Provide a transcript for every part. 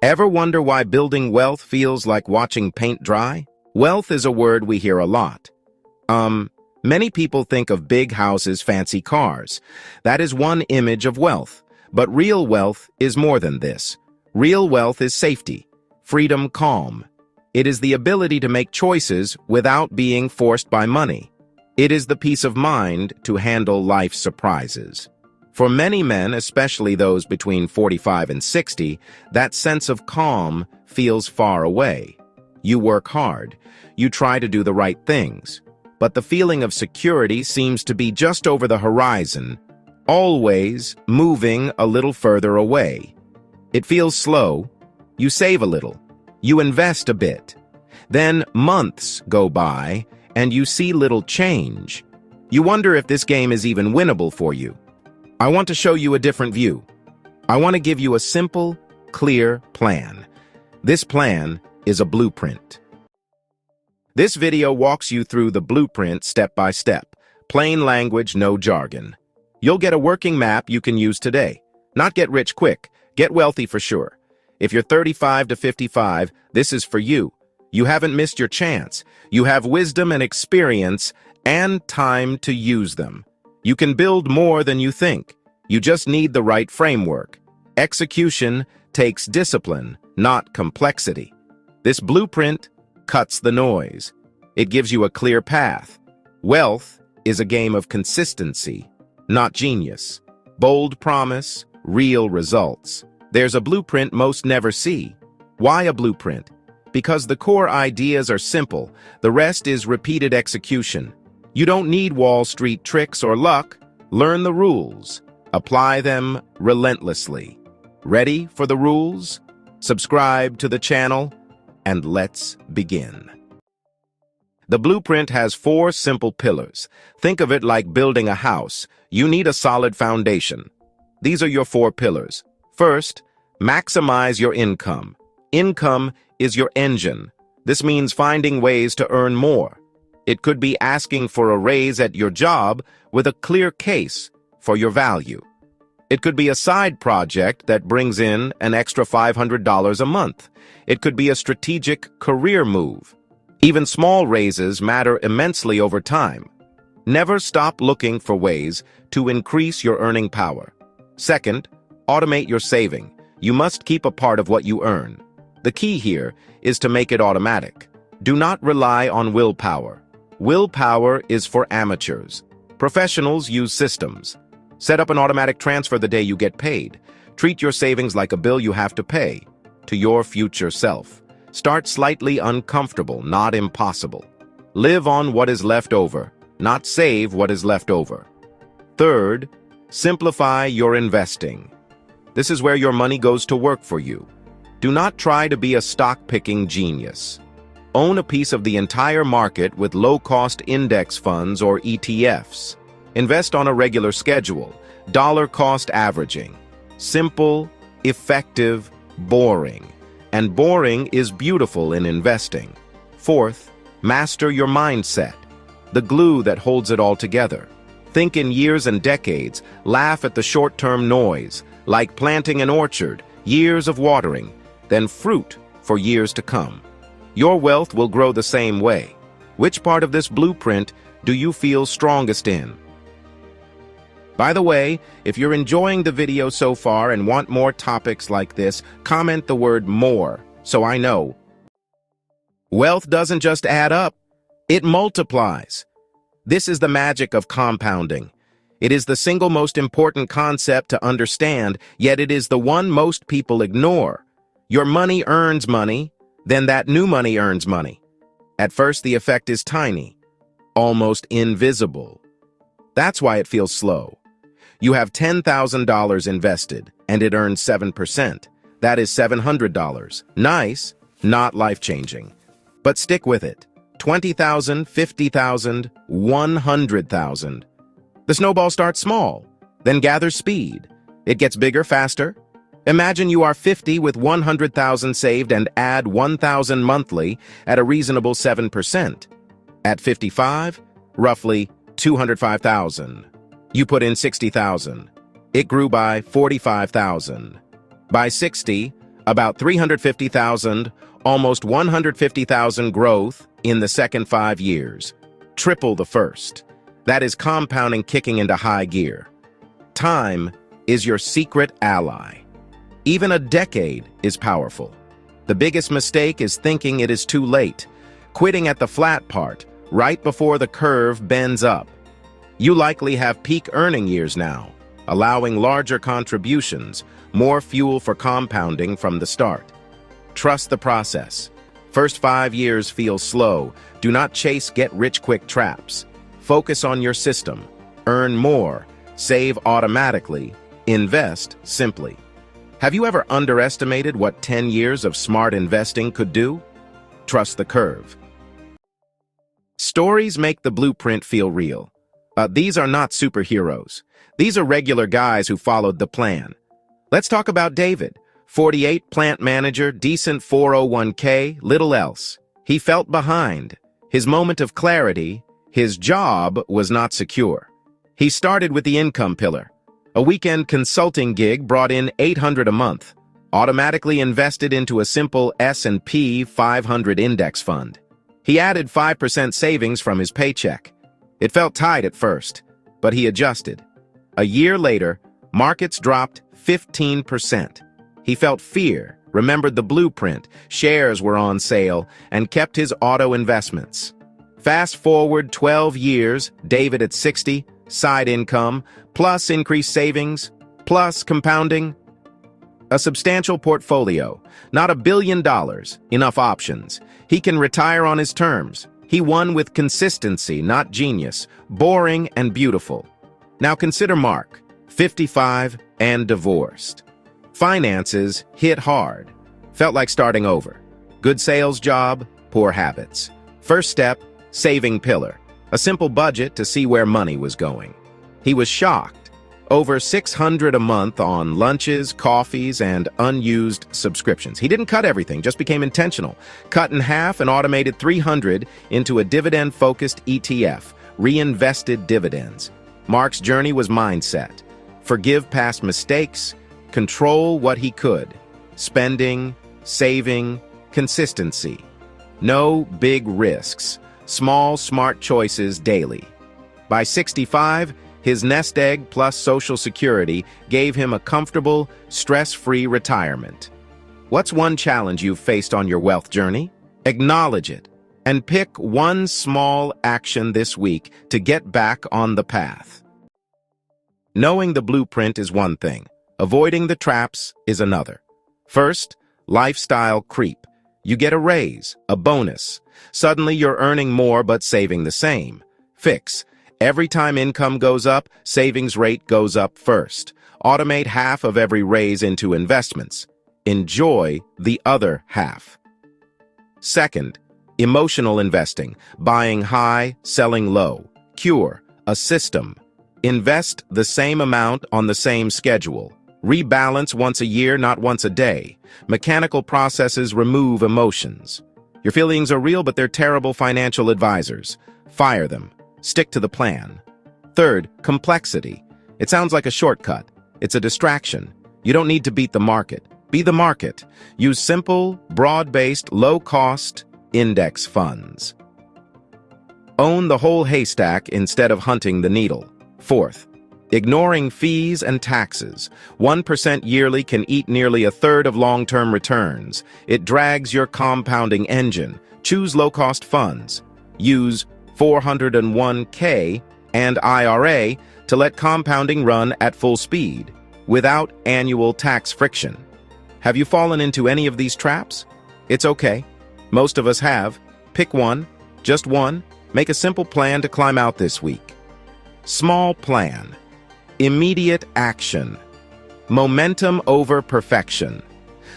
Ever wonder why building wealth feels like watching paint dry? Wealth is a word we hear a lot. Many people think of big houses, fancy cars. That is one image of wealth. But real wealth is more than this. Real wealth is safety, freedom, calm. It is the ability to make choices without being forced by money. It is the peace of mind to handle life's surprises. For many men, especially those between 45 and 60, that sense of calm feels far away. You work hard. You try to do the right things. But the feeling of security seems to be just over the horizon, always moving a little further away. It feels slow. You save a little. You invest a bit. Then months go by, and you see little change. You wonder if this game is even winnable for you. I want to show you a different view. I want to give you a simple, clear plan. This plan is a blueprint. This video walks you through the blueprint step by step. Plain language, no jargon. You'll get a working map you can use today. Not get rich quick, get wealthy for sure. If you're 35 to 55, this is for you. You haven't missed your chance. You have wisdom and experience and time to use them. You can build more than you think. You just need the right framework. Execution takes discipline, not complexity. This blueprint cuts the noise. It gives you a clear path. Wealth is a game of consistency, not genius. Bold promise, real results. There's a blueprint most never see. Why a blueprint? Because the core ideas are simple. The rest is repeated execution. You don't need Wall Street tricks or luck. Learn the rules. Apply them relentlessly. Ready for the rules? Subscribe to the channel, and let's begin. The blueprint has 4 simple pillars. Think of it like building a house. You need a solid foundation. These are your 4 pillars. First, maximize your income. Income is your engine. This means finding ways to earn more. It could be asking for a raise at your job with a clear case for your value. It could be a side project that brings in an extra $500 a month. It could be a strategic career move. Even small raises matter immensely over time. Never stop looking for ways to increase your earning power. Second, automate your saving. You must keep a part of what you earn. The key here is to make it automatic. Do not rely on willpower. Willpower is for amateurs. Professionals use systems. Set up an automatic transfer the day you get paid. Treat your savings like a bill you have to pay to your future self. Start slightly uncomfortable, not impossible. Live on what is left over, not save what is left over. Third, simplify your investing. This is where your money goes to work for you. Do not try to be a stock-picking genius. Own a piece of the entire market with low-cost index funds or ETFs. Invest on a regular schedule, dollar-cost averaging. Simple, effective, boring. And boring is beautiful in investing. Fourth, master your mindset, the glue that holds it all together. Think in years and decades, laugh at the short-term noise, like planting an orchard, years of watering, then fruit for years to come. Your wealth will grow the same way. Which part of this blueprint do you feel strongest in? By the way, if you're enjoying the video so far and want more topics like this, comment the word more so I know. Wealth doesn't just add up, it multiplies. This is the magic of compounding. It is the single most important concept to understand, yet it is the one most people ignore. Your money earns money, then that new money earns money. At first, the effect is tiny, almost invisible. That's why it feels slow. You have $10,000 invested, and it earns 7%. That is $700. Nice, not life-changing. But stick with it. 20,000, 50,000, 100,000. The snowball starts small, then gathers speed. It gets bigger faster. Imagine you are 50 with 100,000 saved and add 1,000 monthly at a reasonable 7%. At 55, roughly 205,000. You put in 60,000. It grew by 45,000. By 60, About 350,000, almost 150,000 growth in the second 5 years. Triple the first. That is compounding kicking into high gear. Time is your secret ally. Even a decade is powerful. The biggest mistake is thinking it is too late, quitting at the flat part, right before the curve bends up. You likely have peak earning years now, allowing larger contributions, more fuel for compounding from the start. Trust the process. First 5 years feel slow. Do not chase get-rich-quick traps. Focus on your system. Earn more. Save automatically. Invest simply. Have you ever underestimated what 10 years of smart investing could do? Trust the curve. Stories make the blueprint feel real. These are not superheroes. These are regular guys who followed the plan. Let's talk about David. 48, plant manager, decent 401k, little else. He felt behind. His moment of clarity, his job was not secure. He started with the income pillar. A weekend consulting gig brought in $800 a month, automatically invested into a simple S&P 500 index fund. He added 5% savings from his paycheck. It felt tight at first, but he adjusted. A year later, markets dropped 15%. He felt fear, remembered the blueprint, shares were on sale, and kept his auto investments. Fast forward 12 years, David at 60, side income, plus increased savings, plus compounding. A substantial portfolio, not $1 billion, enough options. He can retire on his terms. He won with consistency, not genius, boring and beautiful. Now consider Mark, 55 and divorced. Finances hit hard. Felt like starting over. Good sales job, poor habits. First step, saving pillar. A simple budget to see where money was going. He was shocked. Over $600 a month on lunches, coffees, and unused subscriptions. He didn't cut everything, just became intentional. Cut in half and automated $300 into a dividend-focused ETF, reinvested dividends. Mark's journey was mindset. Forgive past mistakes, control what he could. Spending, saving, consistency. No big risks. Small, smart choices daily. By 65, his nest egg plus Social Security gave him a comfortable, stress-free retirement. What's one challenge you've faced on your wealth journey? Acknowledge it, and pick one small action this week to get back on the path. Knowing the blueprint is one thing. Avoiding the traps is another. First, lifestyle creep. You get a raise, a bonus. Suddenly you're earning more but saving the same. Fix. Every time income goes up, savings rate goes up first. Automate half of every raise into investments. Enjoy the other half. Second, emotional investing. Buying high, selling low. Cure. A system. Invest the same amount on the same schedule. Rebalance once a year, not once a day. Mechanical processes remove emotions. Your feelings are real, but they're terrible financial advisors. Fire them. Stick to the plan. Third, complexity. It sounds like a shortcut. It's a distraction. You don't need to beat the market. Be the market. Use simple, broad-based, low-cost index funds. Own the whole haystack instead of hunting the needle. Fourth, ignoring fees and taxes. 1% yearly can eat nearly a third of long-term returns. It drags your compounding engine. Choose low-cost funds. Use 401k and IRA to let compounding run at full speed, without annual tax friction. Have you fallen into any of these traps? It's okay. Most of us have. Pick one, just one. Make a simple plan to climb out this week. Small plan. Immediate action. Momentum over perfection.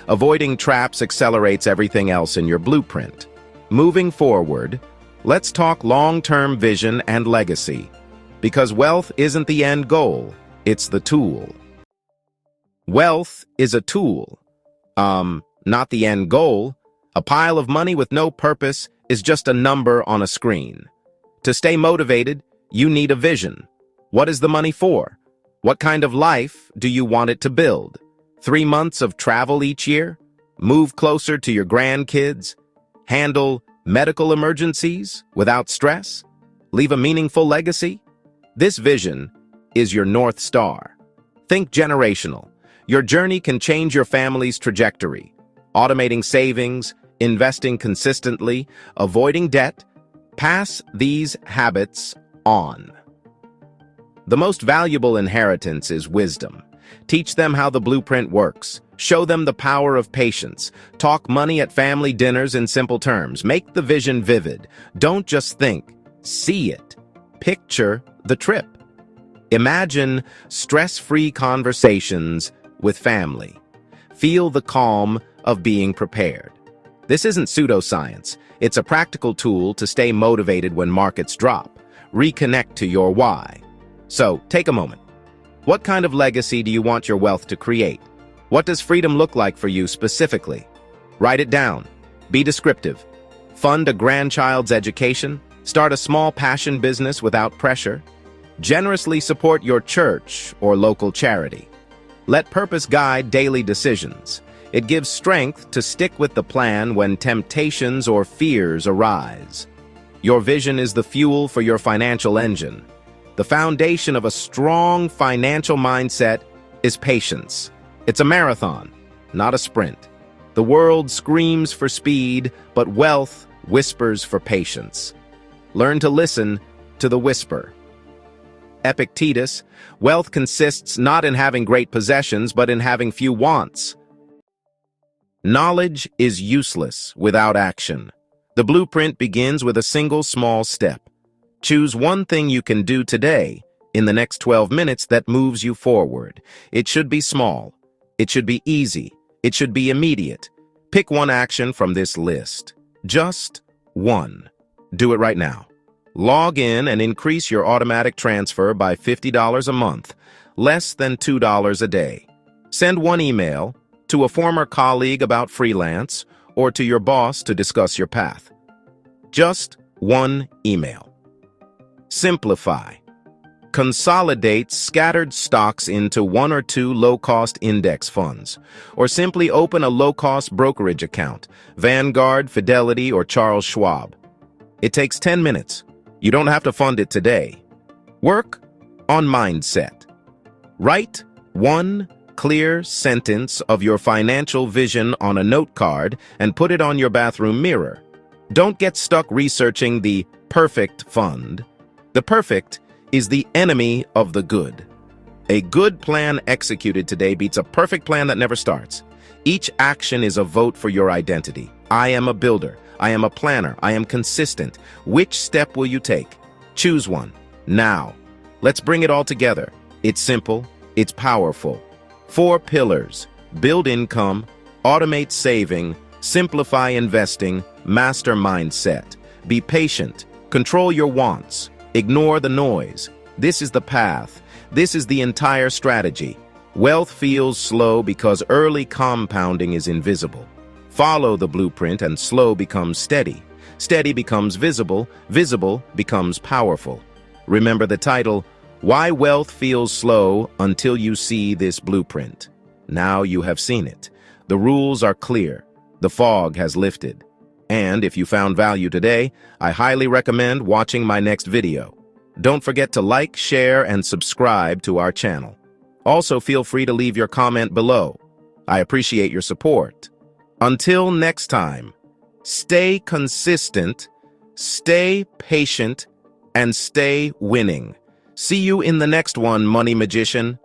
Avoiding traps accelerates everything else in your blueprint. Moving forward, let's talk long-term vision and legacy. Because wealth isn't the end goal, it's the tool. Wealth is a tool. Not the end goal. A pile of money with no purpose is just a number on a screen. To stay motivated, you need a vision. What is the money for? What kind of life do you want it to build? 3 months of travel each year? Move closer to your grandkids? Handle medical emergencies without stress? Leave a meaningful legacy? This vision is your North Star. Think generational. Your journey can change your family's trajectory. Automating savings, investing consistently, avoiding debt. Pass these habits on. The most valuable inheritance is wisdom. Teach them how the blueprint works. Show them the power of patience. Talk money at family dinners in simple terms. Make the vision vivid. Don't just think, see it. Picture the trip. Imagine stress-free conversations with family. Feel the calm of being prepared. This isn't pseudoscience. It's a practical tool to stay motivated when markets drop. Reconnect to your why. So, take a moment. What kind of legacy do you want your wealth to create? What does freedom look like for you specifically? Write it down. Be descriptive. Fund a grandchild's education. Start a small passion business without pressure. Generously support your church or local charity. Let purpose guide daily decisions. It gives strength to stick with the plan when temptations or fears arise. Your vision is the fuel for your financial engine. The foundation of a strong financial mindset is patience. It's a marathon, not a sprint. The world screams for speed, but wealth whispers for patience. Learn to listen to the whisper. Epictetus, wealth consists not in having great possessions, but in having few wants. Knowledge is useless without action. The blueprint begins with a single small step. Choose one thing you can do today, in the next 12 minutes, that moves you forward. It should be small. It should be easy. It should be immediate. Pick one action from this list. Just one. Do it right now. Log in and increase your automatic transfer by $50 a month, less than $2 a day. Send one email to a former colleague about freelance or to your boss to discuss your path. Just one email. Simplify. Consolidate scattered stocks into one or two low-cost index funds, or simply open a low-cost brokerage account, Vanguard, Fidelity, or Charles Schwab. It takes 10 minutes. You don't have to fund it today. Work on mindset. Write one clear sentence of your financial vision on a note card and put it on your bathroom mirror. Don't get stuck researching the perfect fund. The perfect is the enemy of the good. A good plan executed today beats a perfect plan that never starts. Each action is a vote for your identity. I am a builder. I am a planner. I am consistent. Which step will you take? Choose one. Now. Let's bring it all together. It's simple. It's powerful. 4 pillars. Build income. Automate saving. Simplify investing. Master mindset. Be patient. Control your wants. Ignore the noise. This is the path. This is the entire strategy. Wealth feels slow because early compounding is invisible. Follow the blueprint and slow becomes steady. Steady becomes visible. Visible becomes powerful. Remember the title, Why Wealth Feels Slow Until You See This Blueprint. Now you have seen it. The rules are clear. The fog has lifted. And if you found value today, I highly recommend watching my next video. Don't forget to like, share, and subscribe to our channel. Also, feel free to leave your comment below. I appreciate your support. Until next time, stay consistent, stay patient, and stay winning. See you in the next one, Money Magician.